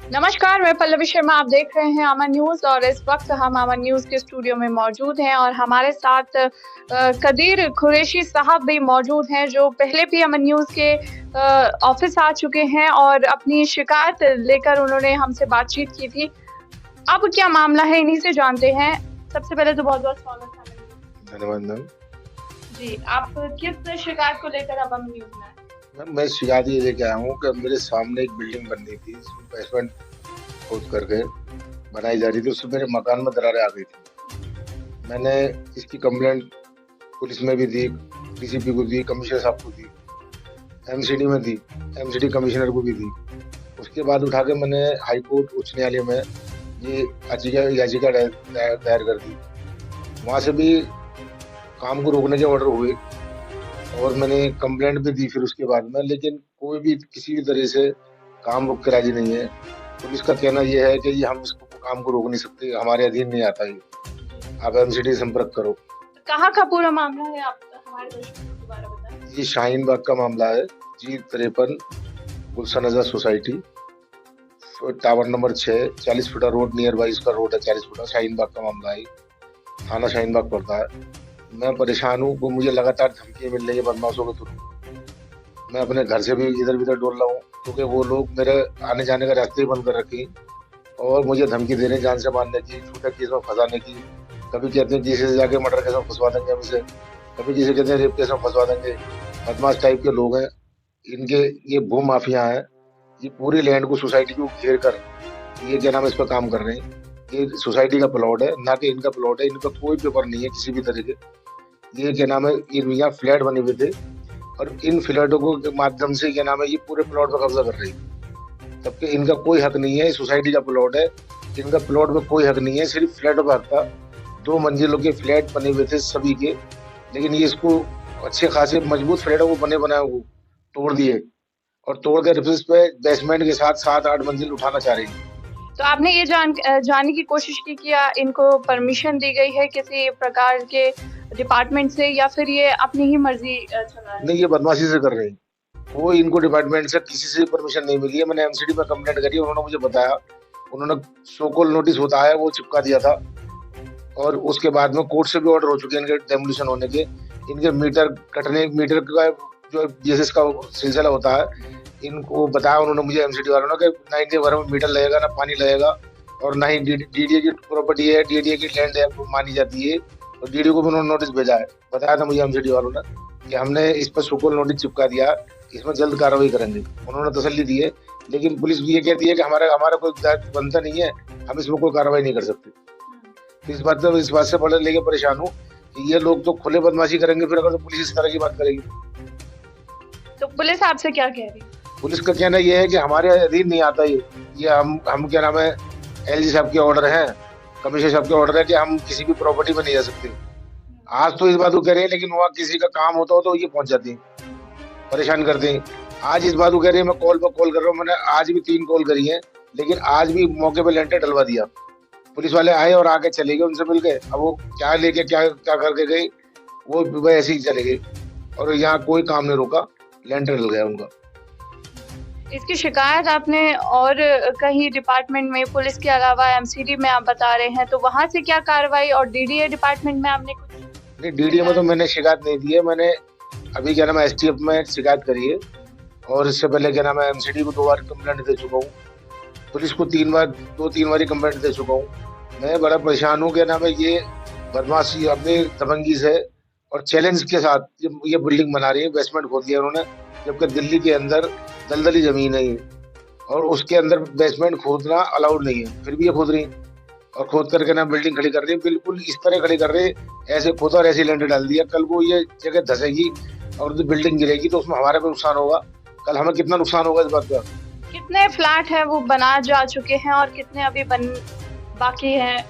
नमस्कार, मैं पल्लवी शर्मा। आप देख रहे हैं अमन न्यूज़ और इस वक़्त हम अमन न्यूज़ के स्टूडियो में मौजूद हैं और हमारे साथ कदीर कुरैशी साहब भी मौजूद हैं, जो पहले भी अमन न्यूज़ के ऑफ़िस आ चुके हैं और अपनी शिकायत लेकर उन्होंने हमसे बातचीत की थी। अब क्या मामला है, इन्हीं से जानते हैं। सबसे पहले तो बहुत-बहुत स्वागत है अमन न्यूज़। धन्यवाद मैम। जी, आप किस शिकायत को लेकर अब अमन न्यूज़ में आए? मैम मैं शिकायत ये लेके आया हूँ कि मेरे सामने एक बिल्डिंग बन रही थी, इसमें बेसमेंट खोद करके बनाई जा रही थी, उससे मेरे मकान में दरारें आ गई थी। मैंने इसकी कंप्लेंट पुलिस में भी दी, डीसीपी को दी, कमिश्नर साहब को दी, एमसीडी में दी, एमसीडी कमिश्नर को भी दी। उसके बाद उठा के मैंने हाई कोर्ट उच्च न्यायालय में ये याचिका दायर कर दी। वहाँ से भी काम को रोकने के ऑर्डर हुए और मैंने कंप्लेंट भी दी फिर उसके बाद में, लेकिन कोई भी किसी भी तरह से काम रोक के राजी नहीं है। पुलिस का कहना ये है कि ये हम इसको काम को रोक नहीं सकते, हमारे अधीन नहीं आता ये, आप एमसीडी संपर्क करो। कहाँ का पूरा मामला है, आप हमारे दर्शकों को दोबारा बताएँ? ये शाहीन बाग का मामला है, G53 गुलशन आज़ाद सोसाइटी, टावर नंबर 6, 40 फुटा रोड, नियर बाई इसका रोड है 40 फुटा, शाहीन बाग का मामला है, थाना शाहीन बाग पड़ता है। मैं परेशान हूँ, वो मुझे लगातार धमकियाँ मिल रही है बदमाशों के थ्रू। मैं अपने घर से भी इधर-उधर डोल रहा हूँ, क्योंकि वो लोग मेरे आने-जाने का रास्ते ही बंद कर रखे हैं और मुझे धमकी दे रहे हैं जान से मारने की, छोटे केस में फँसाने की। कभी कहते हैं किसी से जाके मर्डर केस में फँसवा देंगे हम इसे, कभी किसी कहते हैं रेप केस में फँसवा देंगे। बदमाश टाइप के लोग हैं, इनके ये भू माफिया हैं, ये पूरी लैंड को सोसाइटी को घेर कर ये क्या नाम है इस पर काम कर रहे हैं। ये सोसाइटी का प्लॉट है, ना कि इनका प्लॉट है, इनका कोई पेपर नहीं है किसी भी तरह के। ये क्या नाम है, ये यहाँ फ्लैट बने हुए थे और इन फ्लैटों को के माध्यम से क्या नाम है ये पूरे प्लॉट पर कब्जा कर रही है, जबकि इनका कोई हक नहीं है। सोसाइटी का प्लॉट है, इनका प्लॉट में कोई हक नहीं है, सिर्फ फ्लैटों का हक था। 2 मंजिलों के फ्लैट बने हुए थे सभी के, लेकिन ये इसको अच्छे खासे मजबूत फ्लैटों को बने बनाए को तोड़ दिए और तोड़ के रिफ्स पे बेसमेंट के साथ 7-8 मंजिल उठाना चाह रही है। तो आपने ये जानने की कोशिश की कि इनको परमिशन दी गई है किसी प्रकार के डिपार्टमेंट से, या फिर ये अपनी ही मर्जी चला रहे हैं? नहीं, ये बदमाशी से कर रहे हैं। कोई इनको डिपार्टमेंट से किसी से परमिशन नहीं मिली है। मैंने एमसीडी में कंप्लेंट करी, उन्होंने मुझे बताया, उन्होंने सो कॉल नोटिस होता है वो चिपका दिया था और उसके बाद में कोर्ट से भी ऑर्डर हो चुके हैं इनके डेमोलिशन होने के। इनके मीटर कटने, मीटर का जो जीएसएस का सिलसिला होता है, इनको बताया उन्होंने मुझे एमसीडी वालों ने कि ना इनके घर में मीटर लगेगा, ना पानी लगेगा और ना ही डीडीए की प्रॉपर्टी है, डीडीए की लैंड है मानी जाती है। और डीडीओ को भी उन्होंने नोटिस भेजा है। बताया था मुझे एमसीडी वालों ने कि हमने इस पर सुकूल नोटिस चिपका दिया, इसमें जल्द कार्रवाई करेंगे। उन्होंने तसल्ली दी है, लेकिन पुलिस भी ये कहती है कि हमारा कोई दायित्व बनता नहीं है, हम इसमें कोई कार्रवाई नहीं कर सकते। तो इस बात से बड़े लेके परेशान हूँ कि ये लोग तो खुले बदमाशी करेंगे, फिर अगर तो पुलिस इस तरह की बात करेगी। तो पुलिस आपसे क्या कह रही है? पुलिस का कहना ये है कि हमारे अधीन नहीं आता ये हम क्या नाम है, एलजी साहब के ऑर्डर हैं, कमिश्नर साहब के ऑर्डर है कि हम किसी भी प्रॉपर्टी में नहीं जा सकते। आज तो इस बात को कह रहे हैं, लेकिन वहाँ किसी का काम होता हो तो ये पहुंच जाती हैं, परेशान करते हैं। आज इस बात को कह रहे हैं, मैं कॉल पर कॉल कर रहा हूँ, मैंने आज भी 3 कॉल करी है, लेकिन आज भी मौके पर लेंटर डलवा दिया। पुलिस वाले आए और आके चले गए, उनसे मिल गए। अब वो क्या लेके क्या क्या करके गए, वो ऐसे ही चले गए और यहाँ कोई काम नहीं रोका, लेंटर डल गया उनका। इसकी शिकायत आपने और कहीं डिपार्टमेंट में, पुलिस के अलावा एमसीडी में आप बता रहे हैं, तो वहाँ से क्या कार्रवाई, और डीडीए डिपार्टमेंट में आपने कुछ? नहीं, डीडीए में तो मैंने शिकायत नहीं दी है। मैंने अभी क्या नाम है एसटीएफ में शिकायत करी है और इससे पहले क्या नाम है एमसीडी को 2 बार कंप्लेंट दे चुका हूँ, पुलिस को 2-3 बार कंप्लेंट दे चुका हूँ। मैं बड़ा परेशान हूँ, क्या नाम है ये बदमाशी अपनी दबंगी से और चैलेंज के साथ ये बिल्डिंग बना रही है। बेसमेंट खोद दिया उन्होंने, जबकि दिल्ली के अंदर दलदली जमीन है ये और उसके अंदर बेसमेंट खोदना अलाउड नहीं है, फिर भी ये खोद रही है और खोद करके ना बिल्डिंग खड़ी कर रही है। बिल्कुल इस तरह खड़ी कर रही है, ऐसे खोदा और ऐसे लेंटर डाल दिया। कल को ये जगह धसेगी और जो बिल्डिंग गिरेगी तो उसमें हमारा भी नुकसान होगा। कल हमें कितना नुकसान होगा इस बात का। कितने फ्लैट है वो बना जा चुके हैं और कितने अभी बाकी हैं?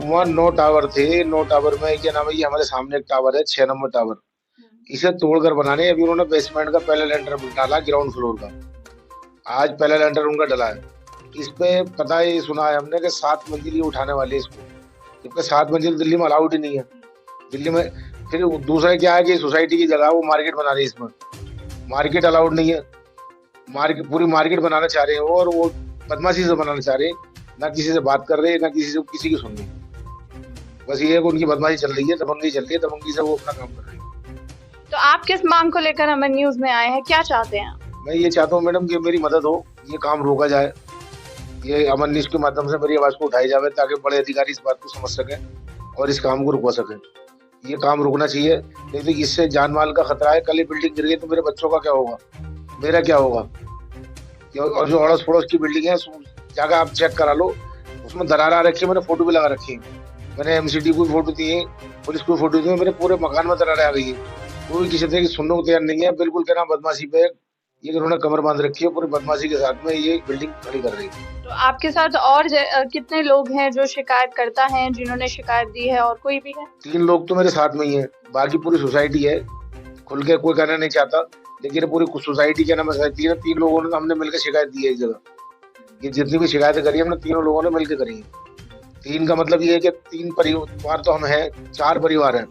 वहाँ 9 टावर थे। 9 टावर में क्या नाम है, ये हमारे सामने एक टावर है 6 नंबर टावर, इसे तोड़कर बनाने अभी उन्होंने बेसमेंट का पहला लेंटर डाला, ग्राउंड फ्लोर का। आज पहला लेंटर उनका डला है। इस पे पता ही सुना है हमने कि 7 मंजिल ही उठाने वाले हैं इसको, जबकि 7 मंजिल दिल्ली में अलाउड ही नहीं है। दिल्ली में फिर दूसरा क्या है कि सोसाइटी की जगह वो मार्केट बना रही है, इसमें मार्केट अलाउड नहीं है। पूरी मार्केट बनाना चाह रहे हैं वो, और वो बदमाशी से बनाना चाह रहे हैं, ना किसी से बात कर रहे हैं, ना किसी की सुन रहे हैं। बस ये है कि उनकी बदमाशी चल रही है, दबंगई चल रही है, दबंगई से वो अपना काम कर रहे हैं। तो आप किस मांग को लेकर अमन न्यूज में आए हैं, क्या चाहते हैं? मैं ये चाहता हूँ मैडम कि मेरी मदद हो, ये काम रोका जाए, ये अमन न्यूज के माध्यम से मेरी आवाज को उठाई जाए ताकि बड़े अधिकारी इस बात को समझ सकें और इस काम को रुकवा सकें। ये काम रुकना चाहिए, नहीं तो इससे जान माल का खतरा है। कल ही बिल्डिंग गिर गई तो मेरे बच्चों का क्या होगा, मेरा क्या होगा? और जो अड़ोस पड़ोस की बिल्डिंग है जाकर आप चेक करा लो, उसमें दरार आ रखी है, मैंने फोटो भी लगा रखी है, मैंने एमसीडी को फोटो दी है, पुलिस को फोटो दी है, मेरे पूरे मकान में दरारें आ गई है। कोई किसी तरह की सुनने को तैयार नहीं है, बिल्कुल कहना बदमाशी पे ये उन्होंने कमर बांध रखी है, पूरी बदमाशी के साथ में ये बिल्डिंग खड़ी कर रही है। तो आपके साथ और कितने लोग हैं जो शिकायत करता हैं, जिन्होंने शिकायत दी है, और कोई भी है? 3 लोग तो मेरे साथ में ही है, बाकी पूरी सोसाइटी है, खुल के कोई कहना नहीं चाहता, लेकिन पूरी सोसाइटी के नाम है 3 लोगों ने हमने मिलकर शिकायत दी है एक जगह। ये जितनी भी शिकायतें करी है हमने 3 लोगों ने मिलकर करी है। 3 का मतलब ये है कि 3 परिवार तो हम हैं, 4 परिवार हैं।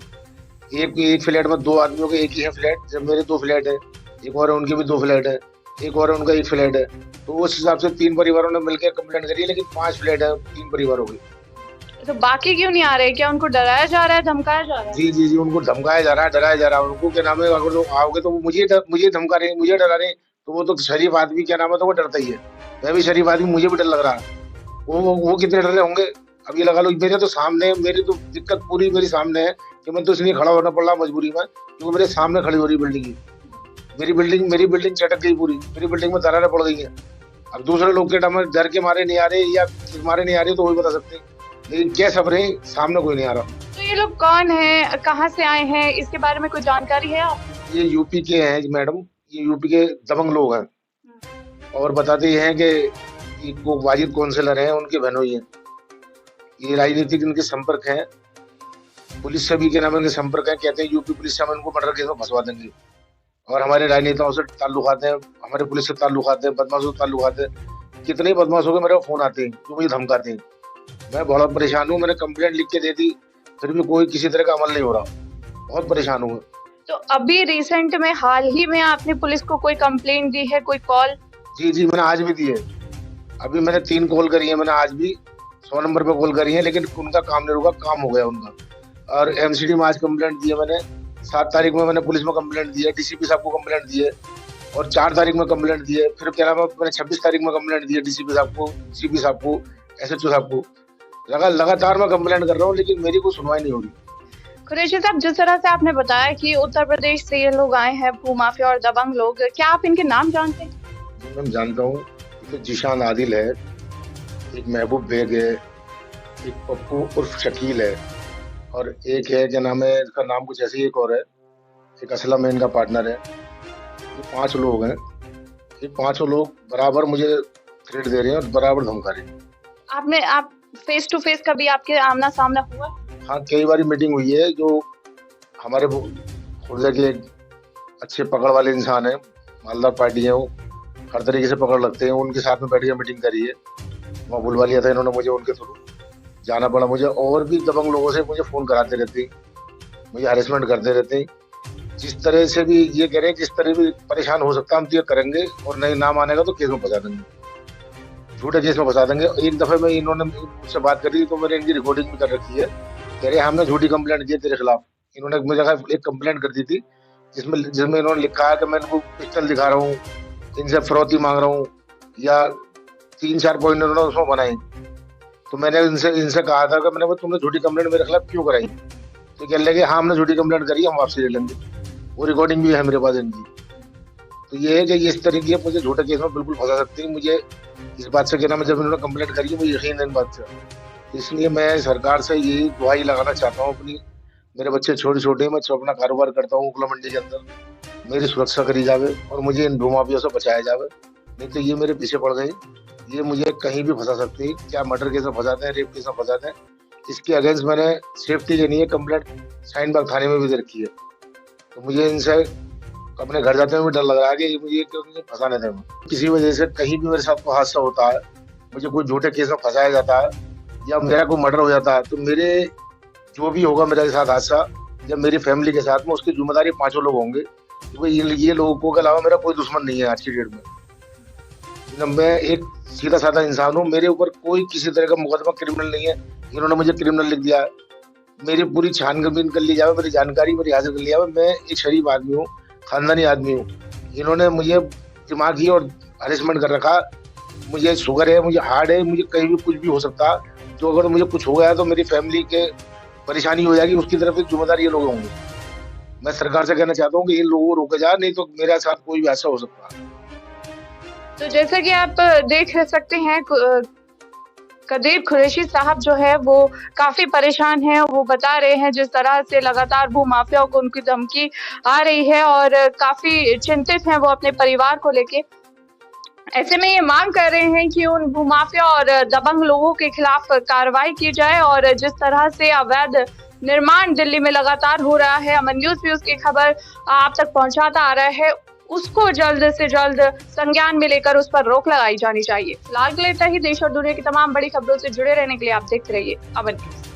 एक फ्लैट में 2 आदमियों के एक ही है फ्लैट, जब मेरे 2 फ्लैट है, एक और है उनके भी 2 फ्लैट है, एक और है उनका 1 फ्लैट है। तो उस हिसाब से 3 परिवारों ने मिलकर कंप्लेंट करी है, लेकिन 5 फ्लैट है 3 परिवारों की। तो बाकी क्यों नहीं आ रहे? क्या उनको डराया जा रहा है, धमकाया जा रहा है? जी, उनको धमकाया जा रहा है, डराया जा रहा है। उनको क्या नाम है, अगर लोग आओगे तो वो मुझे धमका रहे हैं, मुझे डरा रहे हैं। तो वो तो शरीफ आदमी क्या नाम है, तो वो डरता ही है। मैं भी शरीफ आदमी, मुझे भी डर लग रहा है। वो कितने डर रहे होंगे? अब ये लगा लो, मेरे तो सामने, मेरी तो दिक्कत पूरी मेरी सामने है कि मैं तो इसलिए खड़ा होना पड़ रहा मजबूरी में, क्योंकि मेरे सामने खड़ी हो रही बिल्डिंग। मेरी बिल्डिंग चटक गई पूरी, मेरी बिल्डिंग में दरारें पड़ गई हैं। अब दूसरे लोग के डर के मारे नहीं आ रहे या किस मारे नहीं आ रहे तो वही बता सकते हैं, लेकिन क्या सब रहे सामने कोई नहीं आ रहा। तो ये लोग कौन हैं, कहाँ से आए हैं, इसके बारे में कोई जानकारी है आप? ये यूपी के हैं मैडम, ये यूपी के दबंग लोग हैं और बताते हैं कि वो वाजिद काउंसिलर हैं, उनके बहनोई हैं। ये राजनीतिक इनके संपर्क हैं, पुलिस से भी के नाम इनके संपर्क हैं। कहते हैं यूपी पुलिस से हम इनको मर्डर केस में फंसवा देंगे और हमारे राजनेताओं से ताल्लुकात हैं, हमारे पुलिस से ताल्लुकात हैं, बदमाशों से ताल्लुकात हैं। कितने बदमाशों के मेरे फोन आते हैं जो मुझे धमकाते हैं। मैं बहुत परेशान हूँ, मैंने कंप्लेंट लिख के दे दी, फिर भी कोई किसी तरह का अमल नहीं हो रहा। बहुत परेशान हूँ। तो अभी रिसेंट में हाल ही में आपने पुलिस को कोई कंप्लेंट दी है, कोई कॉल? जी, मैंने आज भी दी है। अभी मैंने 3 कॉल करी है, मैंने आज भी 100 नंबर पे कॉल करी है, लेकिन उनका काम नहीं रुका, काम हो गया उनका। और एमसीडी में आज कंप्लेंट दी है मैंने, 7 तारीख में मैंने पुलिस में कंप्लेंट दी है, डीसीपी साहब को कंप्लेंट दी है, और 4 तारीख में कंप्लेंट दी है। फिर क्या नाम है, मैंने 26 तारीख में कंप्लेंट दी है डीसीपी साहब को, सीपी साहब को, एसएचओ साहब को। लगातार मैं कंप्लेंट कर रहा हूँ, लेकिन मेरी कोई सुनवाई नहीं हो रही। कुरैशी साहब, जिस तरह से आपने बताया कि उत्तर प्रदेश से ये लोग आए हैं, भूमाफिया और दबंग लोग, क्या आप इनके नाम जानते हैं? मैं जानता हूँ, तो जिशान आदिल है, एक महबूब बेग है, एक पप्पू उर्फ शकील है, और एक है क्या नाम है, इसका नाम कुछ ऐसे ही एक और है, एक असलम है इनका पार्टनर है। ये 5 लोग हैं। ये 5 लोग बराबर मुझे थ्रेट दे रहे हैं और बराबर धमका रहे हैं। आप फेस टू फेस कभी आपके आमना सामना हुआ? हाँ, कई बार मीटिंग हुई है। जो हमारे खुर्जा के अच्छे पकड़ वाले इंसान है, मालदार पार्टी है, वो हर तरीके से पकड़ लगते हैं, उनके साथ में बैठ के मीटिंग करी है। वहाँ बुलवा लिया था इन्होंने मुझे, उनके थ्रू जाना पड़ा मुझे। और भी दबंग लोगों से मुझे फ़ोन कराते रहते हैं, मुझे हरेसमेंट करते रहते हैं। जिस तरह से भी ये कह रहे हैं, जिस तरह भी परेशान हो सकता हम तो ये करेंगे, और नहीं नाम आनेगा तो केस में फंसा देंगे, झूठे केस में फंसा देंगे। एक दफ़े में इन्होंने मुझसे बात करी तो मैंने इनकी रिकॉर्डिंग भी कर रखी है। कह रहे हमने झूठी कंप्लेंट की तेरे खिलाफ। इन्होंने मुझे एक कंप्लेंट कर दी थी जिसमें इन्होंने लिखा है कि मैं इनको पिस्टल दिखा रहा हूँ, इनसे फिरौती मांग रहा हूँ, या 3-4 पॉइंट इन्होंने उसमें बनाए। तो मैंने इनसे कहा था कि तुमने झूठी कंप्लेंट मेरे खिलाफ क्यों कराई? तो कह लगे हाँ हमने झूठी कंप्लेंट करी, हम वापसी ले लेंगे। वो रिकॉर्डिंग भी है मेरे पास इनकी। तो ये है कि इस तरीके मुझे झूठे केस में बिल्कुल फंसा सकती है। मुझे इस बात से कहना, मैं जब इन्होंने कंप्लेंट करी है मुझे यकीन है इन बात से। इसलिए मैं सरकार से यही दुहाई लगाना चाहता हूँ अपनी। मेरे बच्चे छोटे हैं, मैं अपना कारोबार करता हूँ उकला मंडी के अंदर, मेरी सुरक्षा करी जावे और मुझे इन भूमाफियों से बचाया जावे। नहीं तो ये मेरे पीछे पड़ गए, ये मुझे कहीं भी फंसा सकती है। क्या मर्डर केस में फंसाते हैं, रेप केस में फंसाते हैं। इसके अगेंस्ट मैंने सेफ्टी के लिए कंप्लेंट शाहीनबाग थाने में भी दे रखी है। तो मुझे इनसे अपने घर जाते हुए भी डर लग रहा है कि मुझे क्यों फंसाने दें। किसी वजह से कहीं भी मेरे साथ कोई हादसा होता है, मुझे कोई झूठे केस में फंसाया जाता है या मेरा कोई मर्डर हो जाता है, तो मेरे जो भी होगा मेरे साथ हादसा या मेरी फैमिली के साथ में, उसकी जिम्मेदारी 5 लोग होंगे। क्योंकि ये लोगों के अलावा मेरा कोई दुश्मन नहीं है आज की डेट में। मैं एक सीधा साधा इंसान हूँ, मेरे ऊपर कोई किसी तरह का मुकदमा क्रिमिनल नहीं है। इन्होंने मुझे क्रिमिनल लिख दिया है। मेरी पूरी छानबीन कर ली जाए, मेरी जानकारी मेरी हासिल कर ली जाए। मैं एक शरीफ आदमी हूँ, खानदानी आदमी हूँ। इन्होंने मुझे दिमागी और हरेसमेंट कर रखा। मुझे शुगर है, मुझे हार्ट है, मुझे कहीं भी कुछ भी हो सकता। जो अगर मुझे कुछ हो गया तो मेरी फैमिली के परेशानी हो जाएगी, उसकी तरफ एक जिम्मेदार ये लोग होंगे। मैं सरकार से कहना चाहता हूँ कि इन लोगों को रोका जाए, नहीं तो मेरे साथ कोई भी हादसा हो सकता है। तो जैसा कि आप देख सकते हैं, कदीर कुरैशी साहब जो है वो काफ़ी परेशान हैं। वो बता रहे हैं जिस तरह से लगातार भूमाफियाओं को उनकी धमकी आ रही है और काफ़ी चिंतित हैं वो अपने परिवार को लेके। ऐसे में ये मांग कर रहे हैं कि उन भूमाफिया और दबंग लोगों के खिलाफ कार्रवाई की जाए और जिस तरह से अवैध निर्माण दिल्ली में लगातार हो रहा है, अमन न्यूज़ भी उसकी खबर आप तक पहुंचाता आ रहा है, उसको जल्द से जल्द संज्ञान में लेकर उस पर रोक लगाई जानी चाहिए। फिलहाल के लिए इतना ही। देश और दुनिया की तमाम बड़ी खबरों से जुड़े रहने के लिए आप देखते रहिए अमन न्यूज़।